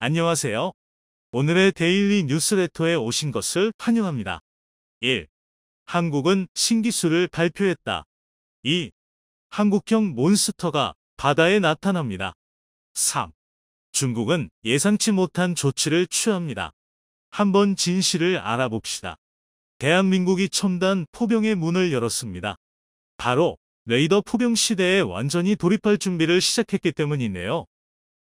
안녕하세요. 오늘의 데일리 뉴스레터에 오신 것을 환영합니다. 1. 한국은 신기술을 발표했다. 2. 한국형 몬스터가 바다에 나타납니다. 3. 중국은 예상치 못한 조치를 취합니다. 한번 진실을 알아봅시다. 대한민국이 첨단 포병의 문을 열었습니다. 바로 레이더 포병 시대에 완전히 돌입할 준비를 시작했기 때문이네요.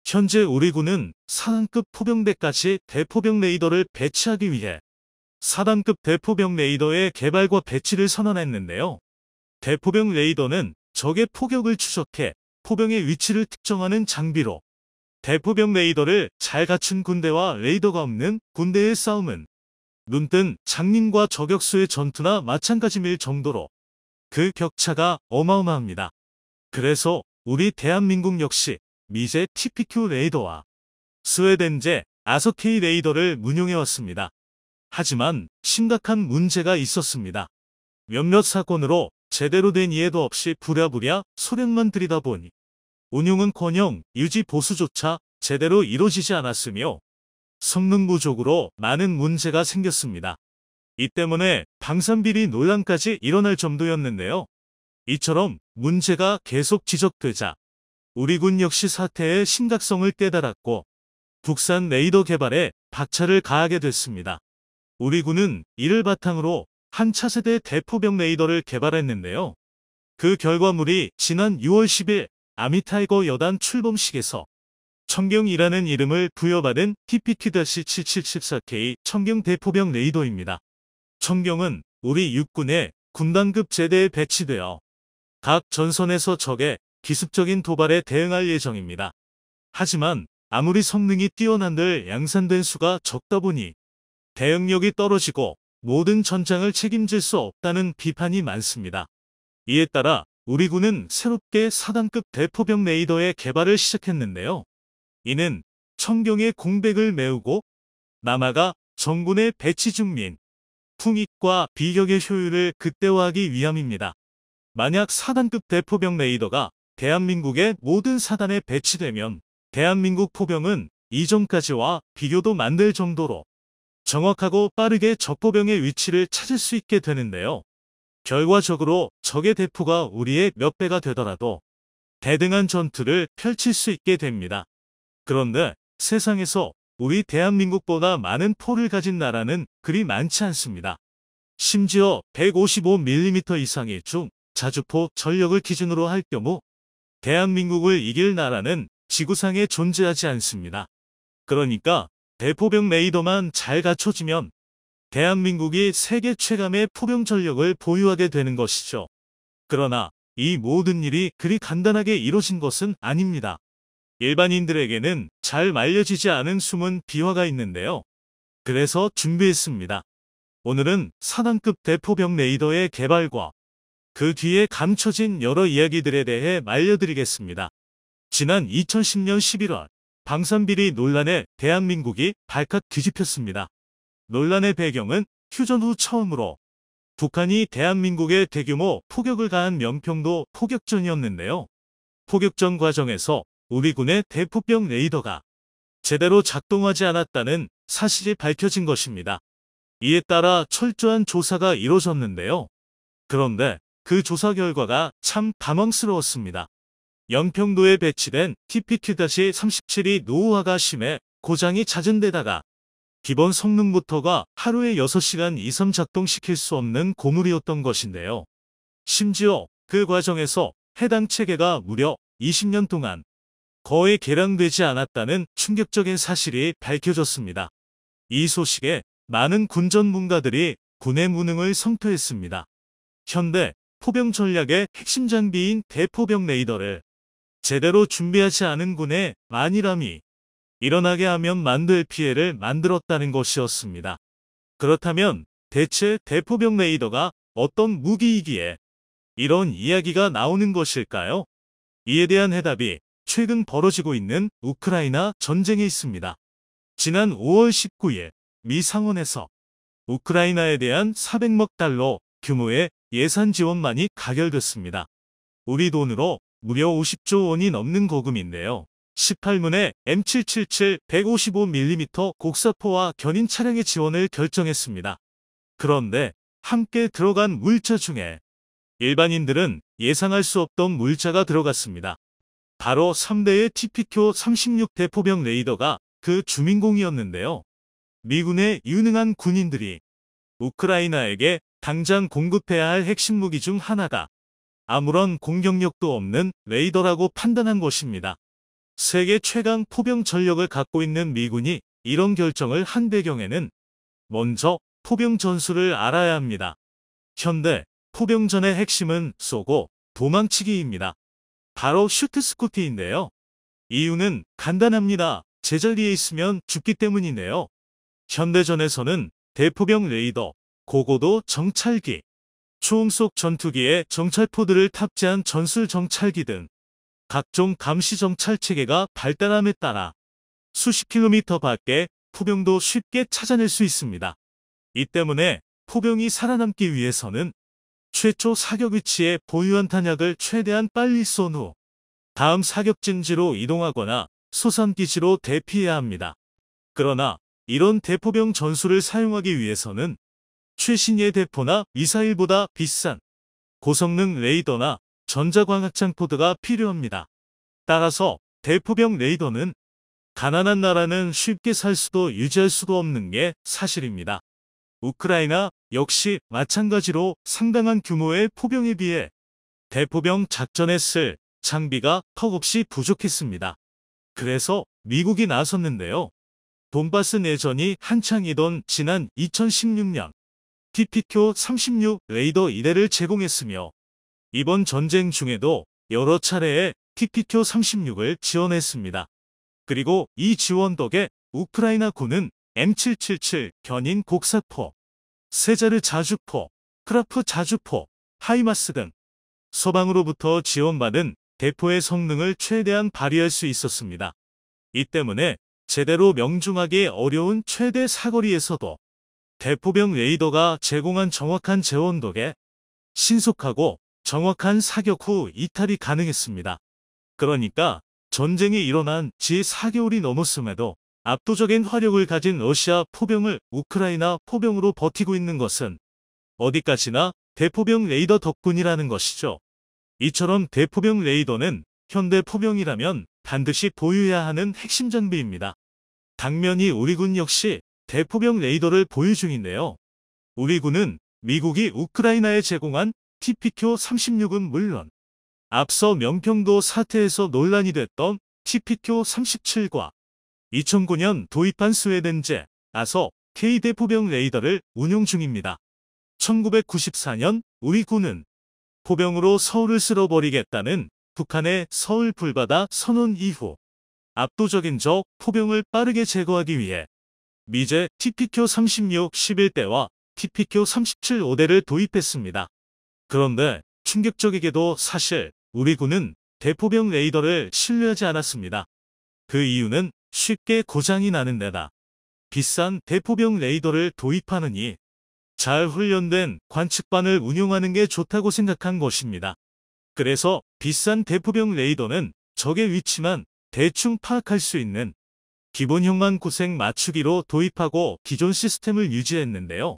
현재 우리 군은 4단급 포병대까지 대포병 레이더를 배치하기 위해 4단급 대포병 레이더의 개발과 배치를 선언했는데요. 대포병 레이더는 적의 포격을 추적해 포병의 위치를 특정하는 장비로 대포병 레이더를 잘 갖춘 군대와 레이더가 없는 군대의 싸움은 눈뜬 장님과 저격수의 전투나 마찬가지일 정도로 그 격차가 어마어마합니다. 그래서 우리 대한민국 역시 미제 TPQ 레이더와 스웨덴제 아서K 레이더를 운용해왔습니다. 하지만 심각한 문제가 있었습니다. 몇몇 사건으로 제대로 된 이해도 없이 부랴부랴 소련만 들이다 보니 운용은커녕 유지 보수조차 제대로 이루어지지 않았으며 성능 부족으로 많은 문제가 생겼습니다. 이 때문에 방산비리 논란까지 일어날 정도였는데요. 이처럼 문제가 계속 지적되자 우리 군 역시 사태의 심각성을 깨달았고 국산 레이더 개발에 박차를 가하게 됐습니다. 우리 군은 이를 바탕으로 한 차세대 대포병 레이더를 개발했는데요. 그 결과물이 지난 6월 10일 아미타이거 여단 출범식에서 청경이라는 이름을 부여받은 TPQ-7774K 청경 대포병 레이더입니다. 청경은 우리 육군의 군단급 제대에 배치되어 각 전선에서 적의 기습적인 도발에 대응할 예정입니다. 하지만 아무리 성능이 뛰어난들 양산된 수가 적다 보니 대응력이 떨어지고 모든 전장을 책임질 수 없다는 비판이 많습니다. 이에 따라 우리 군은 새롭게 4단급 대포병 레이더의 개발을 시작했는데요. 이는 청경의 공백을 메우고 남아가 정군의 배치 중민, 풍익과 비격의 효율을 극대화하기 위함입니다. 만약 4단급 대포병 레이더가 대한민국의 모든 사단에 배치되면 대한민국 포병은 이전까지와 비교도 만들 정도로 정확하고 빠르게 적포병의 위치를 찾을 수 있게 되는데요. 결과적으로 적의 대포가 우리의 몇 배가 되더라도 대등한 전투를 펼칠 수 있게 됩니다. 그런데 세상에서 우리 대한민국보다 많은 포를 가진 나라는 그리 많지 않습니다. 심지어 155mm 이상의 자주포 전력을 기준으로 할 경우 대한민국을 이길 나라는 지구상에 존재하지 않습니다. 그러니까 대포병 레이더만 잘 갖춰지면 대한민국이 세계 최강의 포병 전력을 보유하게 되는 것이죠. 그러나 이 모든 일이 그리 간단하게 이루어진 것은 아닙니다. 일반인들에게는 잘 말려지지 않은 숨은 비화가 있는데요. 그래서 준비했습니다. 오늘은 4단급 대포병 레이더의 개발과 그 뒤에 감춰진 여러 이야기들에 대해 말려드리겠습니다. 지난 2010년 11월 방산비리 논란에 대한민국이 발칵 뒤집혔습니다. 논란의 배경은 휴전 후 처음으로 북한이 대한민국에 대규모 포격을 가한 명평도 포격전이었는데요. 포격전 과정에서 우리 군의 대포병 레이더가 제대로 작동하지 않았다는 사실이 밝혀진 것입니다. 이에 따라 철저한 조사가 이루어졌는데요. 그런데 그 조사 결과가 참 당황스러웠습니다. 연평도에 배치된 TPQ-37이 노후화가 심해 고장이 잦은 데다가 기본 성능부터가 하루에 6시간 이상 작동시킬 수 없는 고물이었던 것인데요. 심지어 그 과정에서 해당 체계가 무려 20년 동안 거의 개량되지 않았다는 충격적인 사실이 밝혀졌습니다. 이 소식에 많은 군 전문가들이 군의 무능을 성토했습니다. 현대 포병 전략의 핵심 장비인 대포병 레이더를 제대로 준비하지 않은 군의 만일함이 일어나게 하면 만들 피해를 만들었다는 것이었습니다. 그렇다면 대체 대포병 레이더가 어떤 무기이기에 이런 이야기가 나오는 것일까요? 이에 대한 해답이 최근 벌어지고 있는 우크라이나 전쟁에 있습니다. 지난 5월 19일 미 상원에서 우크라이나에 대한 400억 달러 규모의 예산 지원만이 가결됐습니다. 우리 돈으로 무려 50조 원이 넘는 거금인데요. 18문의 M777 155mm 곡사포와 견인 차량의 지원을 결정했습니다. 그런데 함께 들어간 물자 중에 일반인들은 예상할 수 없던 물자가 들어갔습니다. 바로 3대의 TPQ-36 대포병 레이더가 그 주민공이었는데요. 미군의 유능한 군인들이 우크라이나에게 당장 공급해야 할 핵심 무기 중 하나가 아무런 공격력도 없는 레이더라고 판단한 것입니다. 세계 최강 포병 전력을 갖고 있는 미군이 이런 결정을 한 배경에는 먼저 포병 전술을 알아야 합니다. 현대 포병전의 핵심은 쏘고 도망치기입니다. 바로 슈트스쿠티인데요. 이유는 간단합니다. 제자리에 있으면 죽기 때문이네요. 현대전에서는 대포병 레이더, 고고도 정찰기, 초음속 전투기에 정찰포드를 탑재한 전술 정찰기 등 각종 감시 정찰 체계가 발달함에 따라 수십 킬로미터 밖의 포병도 쉽게 찾아낼 수 있습니다. 이 때문에 포병이 살아남기 위해서는 최초 사격 위치에 보유한 탄약을 최대한 빨리 쏜 후 다음 사격진지로 이동하거나 소산기지로 대피해야 합니다. 그러나 이런 대포병 전술을 사용하기 위해서는 최신의 대포나 미사일보다 비싼 고성능 레이더나 전자광학창 포드가 필요합니다. 따라서 대포병 레이더는 가난한 나라는 쉽게 살 수도 유지할 수도 없는 게 사실입니다. 우크라이나 역시 마찬가지로 상당한 규모의 포병에 비해 대포병 작전에 쓸 장비가 턱없이 부족했습니다. 그래서 미국이 나섰는데요. 돈바스 내전이 한창이던 지난 2016년 TPQ-36 레이더 1대를 제공했으며 이번 전쟁 중에도 여러 차례의 TPQ-36을 지원했습니다. 그리고 이 지원 덕에 우크라이나 군은 M777 견인 곡사포, 세자르 자주포, 크라프 자주포, 하이마스 등 서방으로부터 지원받은 대포의 성능을 최대한 발휘할 수 있었습니다. 이 때문에 제대로 명중하기 어려운 최대 사거리에서도 대포병 레이더가 제공한 정확한 제원 덕에 신속하고 정확한 사격 후 이탈이 가능했습니다. 그러니까 전쟁이 일어난 지 4개월이 넘었음에도 압도적인 화력을 가진 러시아 포병을 우크라이나 포병으로 버티고 있는 것은 어디까지나 대포병 레이더 덕분이라는 것이죠. 이처럼 대포병 레이더는 현대 포병이라면 반드시 보유해야 하는 핵심 장비입니다. 당면이 우리 군 역시 대포병 레이더를 보유 중인데요. 우리 군은 미국이 우크라이나에 제공한 TPQ-36은 물론 앞서 명평도 사태에서 논란이 됐던 TPQ-37과 2009년 도입한 스웨덴제, 아서 K-대포병 레이더를 운용 중입니다. 1994년 우리 군은 포병으로 서울을 쓸어버리겠다는 북한의 서울 불바다 선언 이후 압도적인 적 포병을 빠르게 제거하기 위해 미제 TPQ-36 11대와 TPQ-37 5대를 도입했습니다. 그런데 충격적이게도 사실 우리 군은 대포병 레이더를 신뢰하지 않았습니다. 그 이유는 쉽게 고장이 나는 데다 비싼 대포병 레이더를 도입하느니 잘 훈련된 관측반을 운용하는 게 좋다고 생각한 것입니다. 그래서 비싼 대포병 레이더는 적의 위치만 대충 파악할 수 있는 기본형만 고생 맞추기로 도입하고 기존 시스템을 유지했는데요.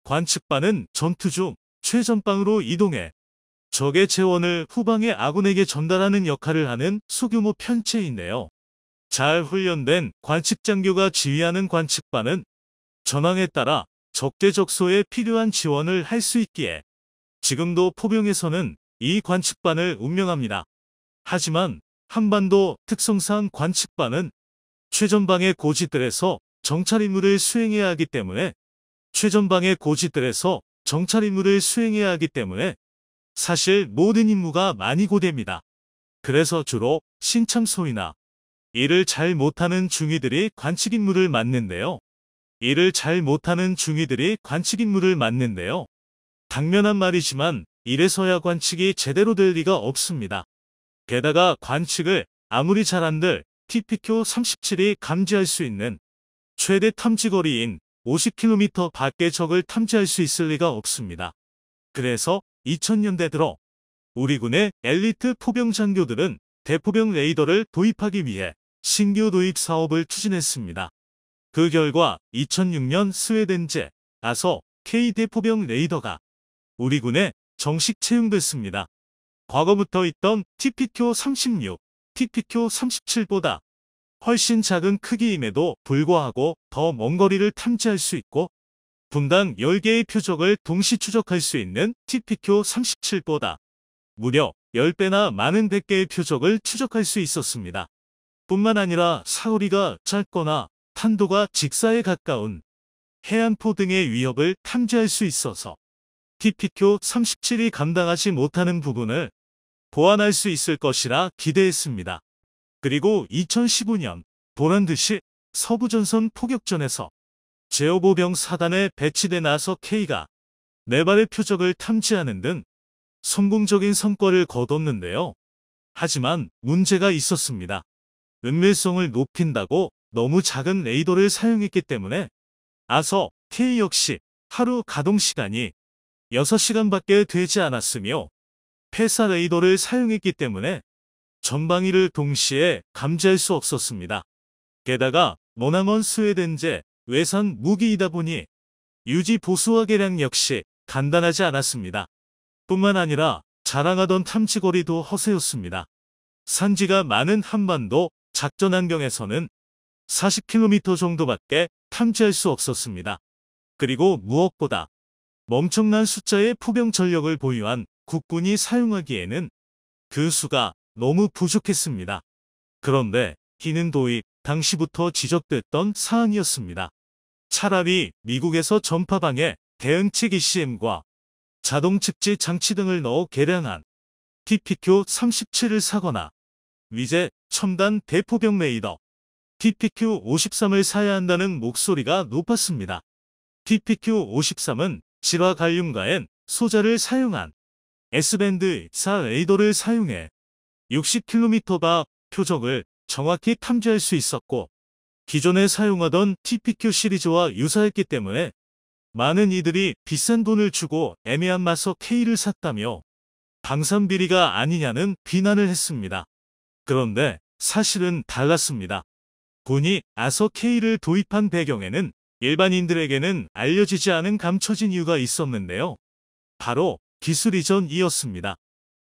관측반은 전투 중 최전방으로 이동해 적의 재원을 후방의 아군에게 전달하는 역할을 하는 소규모 편체인데요. 잘 훈련된 관측장교가 지휘하는 관측반은 전황에 따라 적재적소에 필요한 지원을 할 수 있기에 지금도 포병에서는 이 관측반을 운명합니다. 하지만 한반도 특성상 관측반은 최전방의 고지들에서 정찰 임무를 수행해야 하기 때문에 사실 모든 임무가 많이 고됩니다. 그래서 주로 신참소위나 일을 잘 못하는 중위들이 관측 임무를 맡는데요. 당면한 말이지만 이래서야 관측이 제대로 될 리가 없습니다. 게다가 관측을 아무리 잘한들 TPQ-37이 감지할 수 있는 최대 탐지거리인 50km 밖의 적을 탐지할 수 있을 리가 없습니다. 그래서 2000년대 들어 우리 군의 엘리트 포병 장교들은 대포병 레이더를 도입하기 위해 신규 도입 사업을 추진했습니다. 그 결과 2006년 스웨덴제 아서 K 대포병 레이더가 우리 군에 정식 채용됐습니다. 과거부터 있던 TPQ-36, TPQ-37보다 훨씬 작은 크기임에도 불구하고 더 먼 거리를 탐지할 수 있고 분당 10개의 표적을 동시 추적할 수 있는 TPQ-37보다 무려 10배나 많은 100개의 표적을 추적할 수 있었습니다. 뿐만 아니라 사거리가 짧거나 탄도가 직사에 가까운 해안포 등의 위협을 탐지할 수 있어서 TPQ-37이 감당하지 못하는 부분을 보완할 수 있을 것이라 기대했습니다. 그리고 2015년 보란듯이 서부전선 포격전에서 제5보병 사단에 배치된 아서 K가 4발의 표적을 탐지하는 등 성공적인 성과를 거뒀는데요. 하지만 문제가 있었습니다. 은밀성을 높인다고 너무 작은 레이더를 사용했기 때문에 아서 K 역시 하루 가동시간이 6시간밖에 되지 않았으며 폐사 레이더를 사용했기 때문에 전방위를 동시에 감지할 수 없었습니다. 게다가 머나먼 스웨덴제 외산 무기이다 보니 유지 보수와 개량 역시 간단하지 않았습니다. 뿐만 아니라 자랑하던 탐지거리도 허세였습니다. 산지가 많은 한반도 작전 환경에서는 40km 정도밖에 탐지할 수 없었습니다. 그리고 무엇보다 엄청난 숫자의 포병 전력을 보유한 국군이 사용하기에는 그 수가 너무 부족했습니다. 그런데 이는 도입 당시부터 지적됐던 사항이었습니다. 차라리 미국에서 전파방에 대응책 ECM과 자동 측지 장치 등을 넣어 개량한 TPQ-37을 사거나 위제 첨단 대포병 레이더 TPQ-53을 사야 한다는 목소리가 높았습니다. TPQ-53은 질화 갈륨가엔 소자를 사용한 S밴드 4 레이더를 사용해 60km 밖 표적을 정확히 탐지할 수 있었고 기존에 사용하던 TPQ 시리즈와 유사했기 때문에 많은 이들이 비싼 돈을 주고 애매한 마서 K를 샀다며 방산비리가 아니냐는 비난을 했습니다. 그런데 사실은 달랐습니다. 군이 아서 K를 도입한 배경에는 일반인들에게는 알려지지 않은 감춰진 이유가 있었는데요. 바로 기술 이전이었습니다.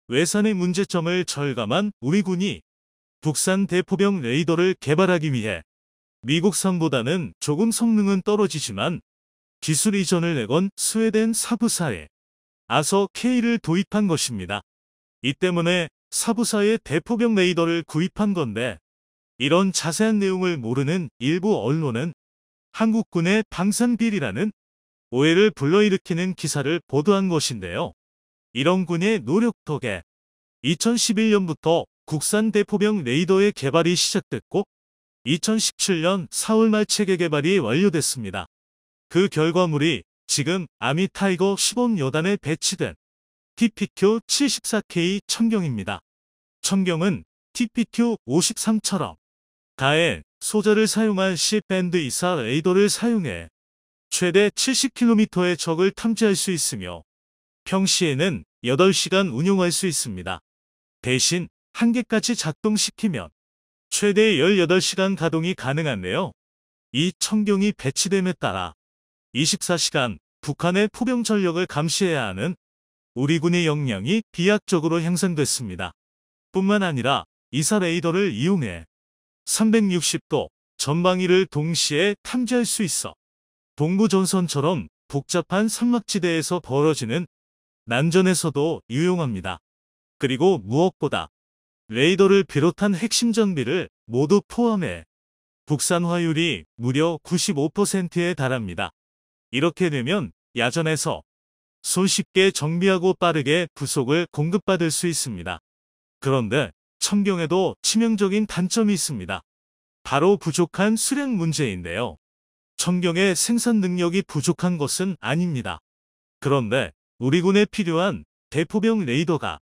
외산의 문제점을 절감한 우리 군이 국산 대포병 레이더를 개발하기 위해 미국산보다는 조금 성능은 떨어지지만 기술 이전을 내건 스웨덴 사부사에 아서 K를 도입한 것입니다. 이 때문에 사부사의 대포병 레이더를 구입한 건데 이런 자세한 내용을 모르는 일부 언론은 한국군의 방산비리라는 오해를 불러일으키는 기사를 보도한 것인데요. 이런 군의 노력 덕에 2011년부터 국산 대포병 레이더의 개발이 시작됐고 2017년 4월 말 체계 개발이 완료됐습니다. 그 결과물이 지금 아미 타이거 시범 여단에 배치된 TPQ-74K 청경입니다. 청경은 TPQ-53처럼 가에 소자를 사용한 C밴드 24 레이더를 사용해 최대 70km의 적을 탐지할 수 있으며 평시에는 8시간 운용할 수 있습니다. 대신 한 개까지 작동시키면 최대 18시간 가동이 가능한데요. 이 청경이 배치됨에 따라 24시간 북한의 포병 전력을 감시해야 하는 우리 군의 역량이 비약적으로 향상됐습니다. 뿐만 아니라 이사 레이더를 이용해 360도 전방위를 동시에 탐지할 수 있어 동부전선처럼 복잡한 산막지대에서 벌어지는 난전에서도 유용합니다. 그리고 무엇보다 레이더를 비롯한 핵심 장비를 모두 포함해 국산화율이 무려 95%에 달합니다. 이렇게 되면 야전에서 손쉽게 정비하고 빠르게 부속을 공급받을 수 있습니다. 그런데 청경에도 치명적인 단점이 있습니다. 바로 부족한 수량 문제인데요. 청경의 생산 능력이 부족한 것은 아닙니다. 그런데 우리 군에 필요한 대포병 레이더가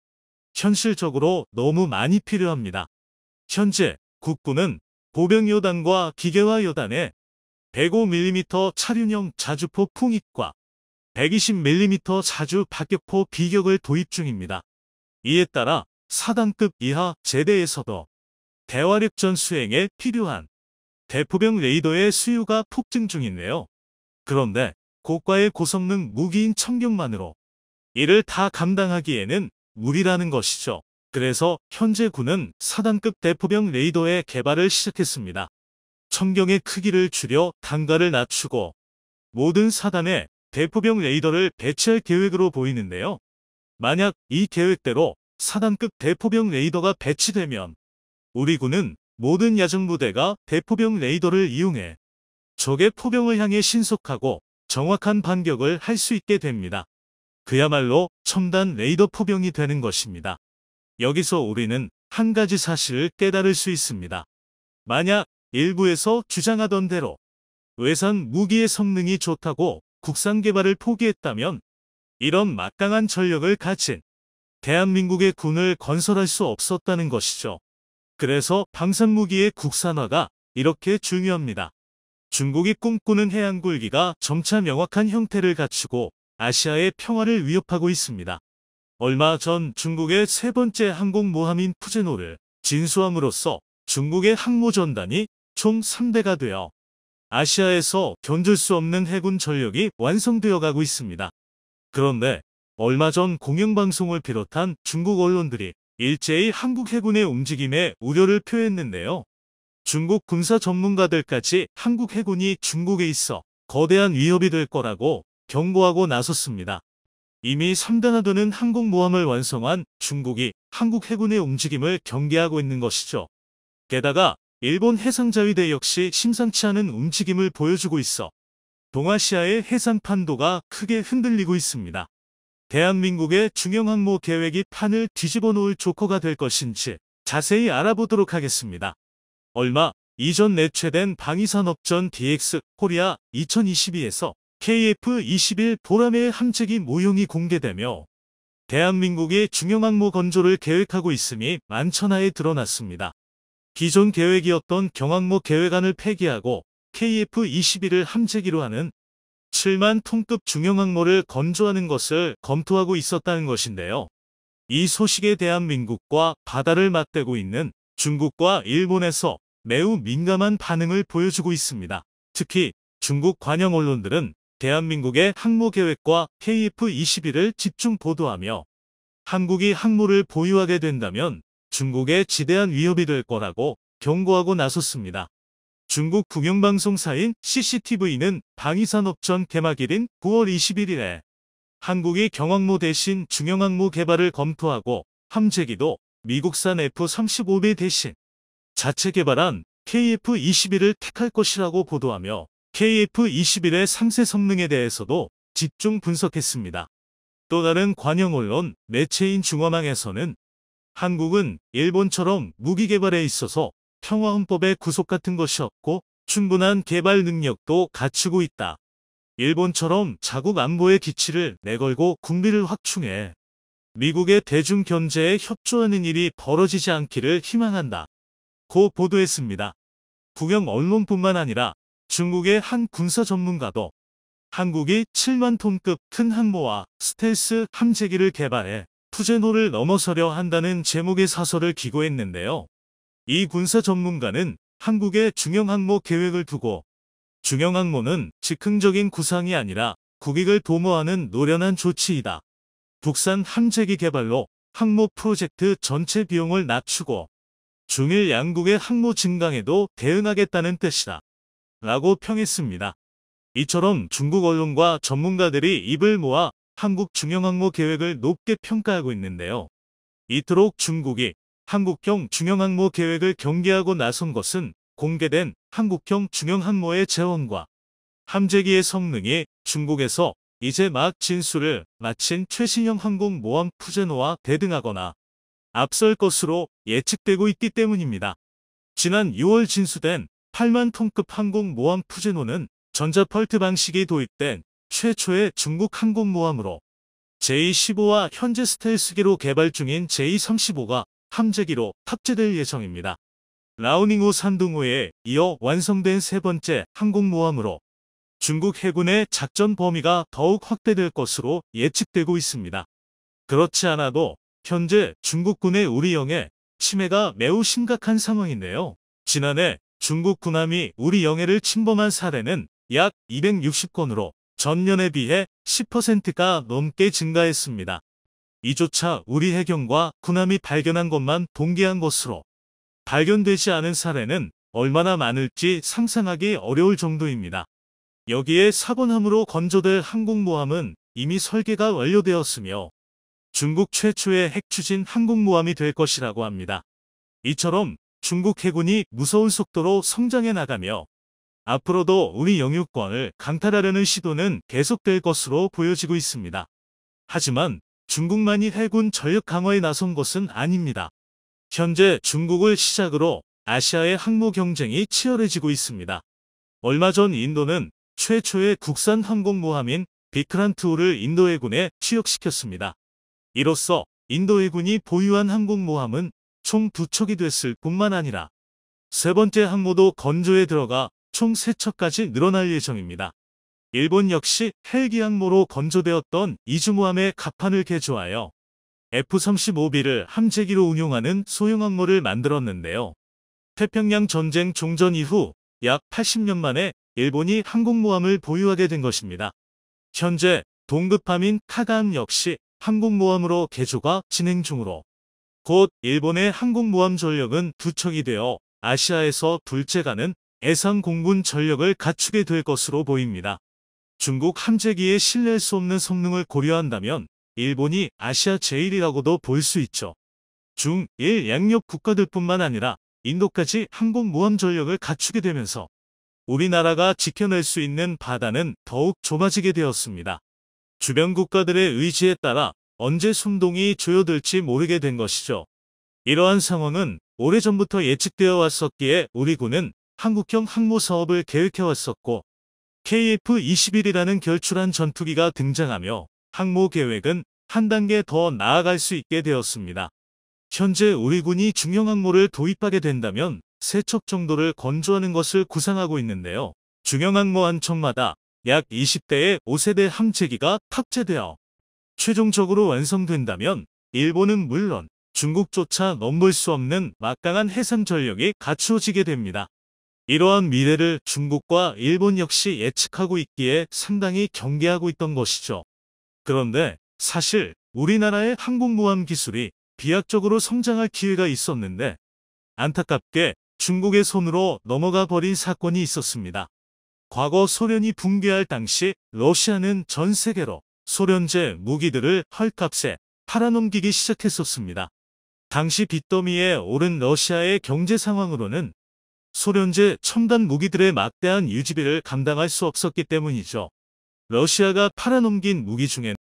현실적으로 너무 많이 필요합니다. 현재 국군은 보병 여단과 기계화 여단에 105mm 차륜형 자주포 풍익과 120mm 자주 박격포 비격을 도입 중입니다. 이에 따라 4단급 이하 제대에서도 대화력전 수행에 필요한 대포병 레이더의 수요가 폭증 중인데요. 그런데 고가의 고성능 무기인 청경만으로 이를 다 감당하기에는 무리라는 것이죠. 그래서 현재 군은 4단급 대포병 레이더의 개발을 시작했습니다. 청경의 크기를 줄여 단가를 낮추고 모든 사단에 대포병 레이더를 배치할 계획으로 보이는데요. 만약 이 계획대로 4단급 대포병 레이더가 배치되면 우리 군은 모든 야전부대가 대포병 레이더를 이용해 적의 포병을 향해 신속하고 정확한 반격을 할 수 있게 됩니다. 그야말로 첨단 레이더 포병이 되는 것입니다. 여기서 우리는 한 가지 사실을 깨달을 수 있습니다. 만약 일부에서 주장하던 대로 외산 무기의 성능이 좋다고 국산 개발을 포기했다면 이런 막강한 전력을 가진 대한민국의 군을 건설할 수 없었다는 것이죠. 그래서 방산무기의 국산화가 이렇게 중요합니다. 중국이 꿈꾸는 해안굴기가 점차 명확한 형태를 갖추고 아시아의 평화를 위협하고 있습니다. 얼마 전 중국의 세 번째 항공모함인 푸제노를 진수함으로써 중국의 항모전단이 총 3대가 되어 아시아에서 견줄 수 없는 해군 전력이 완성되어 가고 있습니다. 그런데 얼마 전 공영방송을 비롯한 중국 언론들이 일제히 한국 해군의 움직임에 우려를 표했는데요. 중국 군사 전문가들까지 한국 해군이 중국에 있어 거대한 위협이 될 거라고 경고하고 나섰습니다. 이미 3단화되는 항공모함을 완성한 중국이 한국 해군의 움직임을 경계하고 있는 것이죠. 게다가 일본 해상자위대 역시 심상치 않은 움직임을 보여주고 있어 동아시아의 해상 판도가 크게 흔들리고 있습니다. 대한민국의 중형항모 계획이 판을 뒤집어 놓을 조커가 될 것인지 자세히 알아보도록 하겠습니다. 얼마 이전 내최된 방위산업전 DX 코리아 2022에서 KF-21 보람의 함재기 모형이 공개되며 대한민국의 중형항모 건조를 계획하고 있음이 만천하에 드러났습니다. 기존 계획이었던 경항모 계획안을 폐기하고 KF-21을 함재기로 하는 7만 톤급 중형항모를 건조하는 것을 검토하고 있었다는 것인데요. 이 소식에 대한민국과 바다를 맞대고 있는 중국과 일본에서 매우 민감한 반응을 보여주고 있습니다. 특히 중국 관영 언론들은 대한민국의 항모 계획과 KF-21을 집중 보도하며 한국이 항모를 보유하게 된다면 중국의 지대한 위협이 될 거라고 경고하고 나섰습니다. 중국 공영방송사인 CCTV는 방위산업전 개막일인 9월 21일에 한국이 경항모 대신 중형항모 개발을 검토하고 함재기도 미국산 F-35배 대신 자체 개발한 KF-21을 택할 것이라고 보도하며 KF-21의 상세 성능에 대해서도 집중 분석했습니다. 또 다른 관영 언론 매체인 중화망에서는 한국은 일본처럼 무기 개발에 있어서 평화헌법의 구속 같은 것이 없고 충분한 개발 능력도 갖추고 있다. 일본처럼 자국 안보의 기치를 내걸고 군비를 확충해 미국의 대중 견제에 협조하는 일이 벌어지지 않기를 희망한다. 고 보도했습니다. 국영 언론뿐만 아니라 중국의 한 군사 전문가도 한국이 7만 톤급 큰 항모와 스텔스 함재기를 개발해 푸제노를 넘어서려 한다는 제목의 사설을 기고했는데요. 이 군사 전문가는 한국의 중형항모 계획을 두고 중형항모는 즉흥적인 구상이 아니라 국익을 도모하는 노련한 조치이다. 국산 함재기 개발로 항모 프로젝트 전체 비용을 낮추고 중일 양국의 항모 증강에도 대응하겠다는 뜻이다. 라고 평했습니다. 이처럼 중국 언론과 전문가들이 입을 모아 한국 중형항모 계획을 높게 평가하고 있는데요. 이토록 중국이 한국형 중형항모 계획을 경계하고 나선 것은 공개된 한국형 중형항모의 재원과 함재기의 성능이 중국에서 이제 막 진수를 마친 최신형 항공모함 푸제노와 대등하거나 앞설 것으로 예측되고 있기 때문입니다. 지난 6월 진수된 8만 톤급 항공모함 푸제노는 전자펄트 방식이 도입된 최초의 중국 항공모함으로 제-15와 현재 스텔스기로 개발 중인 제-35가 함재기로 탑재될 예정입니다. 라우닝호 산둥호에 이어 완성된 세 번째 항공모함으로 중국 해군의 작전 범위가 더욱 확대될 것으로 예측되고 있습니다. 그렇지 않아도 현재 중국군의 우리 영해 침해가 매우 심각한 상황인데요. 지난해 중국 군함이 우리 영해를 침범한 사례는 약 260건으로 전년에 비해 10%가 넘게 증가했습니다. 이조차 우리 해경과 군함이 발견한 것만 동기한 것으로 발견되지 않은 사례는 얼마나 많을지 상상하기 어려울 정도입니다. 여기에 사번함으로 건조될 항공모함은 이미 설계가 완료되었으며 중국 최초의 핵추진 항공모함이 될 것이라고 합니다. 이처럼 중국 해군이 무서운 속도로 성장해 나가며 앞으로도 우리 영유권을 강탈하려는 시도는 계속될 것으로 보여지고 있습니다. 하지만 중국만이 해군 전력 강화에 나선 것은 아닙니다. 현재 중국을 시작으로 아시아의 항모 경쟁이 치열해지고 있습니다. 얼마 전 인도는 최초의 국산 항공모함인 비크란트-5를 인도 해군에 취역시켰습니다. 이로써 인도 해군이 보유한 항공모함은 총 2척이 됐을 뿐만 아니라 세 번째 항모도 건조에 들어가 총 3척까지 늘어날 예정입니다. 일본 역시 헬기 항모로 건조되었던 이즈모함의 갑판을 개조하여 F-35B를 함재기로 운용하는 소형 항모를 만들었는데요. 태평양 전쟁 종전 이후 약 80년 만에 일본이 항공모함을 보유하게 된 것입니다. 현재 동급함인 카가함 역시 항공모함으로 개조가 진행 중으로 곧 일본의 항공모함 전력은 2척이 되어 아시아에서 둘째가는 해상 공군 전력을 갖추게 될 것으로 보입니다. 중국 함재기의 신뢰할 수 없는 성능을 고려한다면 일본이 아시아 제1이라고도 볼 수 있죠. 중1 양옆 국가들뿐만 아니라 인도까지 항공모함 전력을 갖추게 되면서 우리나라가 지켜낼 수 있는 바다는 더욱 좁아지게 되었습니다. 주변 국가들의 의지에 따라 언제 숨동이 조여들지 모르게 된 것이죠. 이러한 상황은 오래전부터 예측되어 왔었기에 우리 군은 한국형 항모 사업을 계획해 왔었고 KF-21이라는 결출한 전투기가 등장하며 항모 계획은 한 단계 더 나아갈 수 있게 되었습니다. 현재 우리 군이 중형 항모를 도입하게 된다면 3척 정도를 건조하는 것을 구상하고 있는데요. 중형 항모 한 척마다 약 20대의 5세대 함재기가 탑재되어 최종적으로 완성된다면 일본은 물론 중국조차 넘볼 수 없는 막강한 해상 전력이 갖추어지게 됩니다. 이러한 미래를 중국과 일본 역시 예측하고 있기에 상당히 경계하고 있던 것이죠. 그런데 사실 우리나라의 항공모함 기술이 비약적으로 성장할 기회가 있었는데 안타깝게 중국의 손으로 넘어가 버린 사건이 있었습니다. 과거 소련이 붕괴할 당시 러시아는 전 세계로 소련제 무기들을 헐값에 팔아넘기기 시작했었습니다. 당시 빚더미에 오른 러시아의 경제 상황으로는 소련제 첨단 무기들의 막대한 유지비를 감당할 수 없었기 때문이죠. 러시아가 팔아넘긴 무기 중엔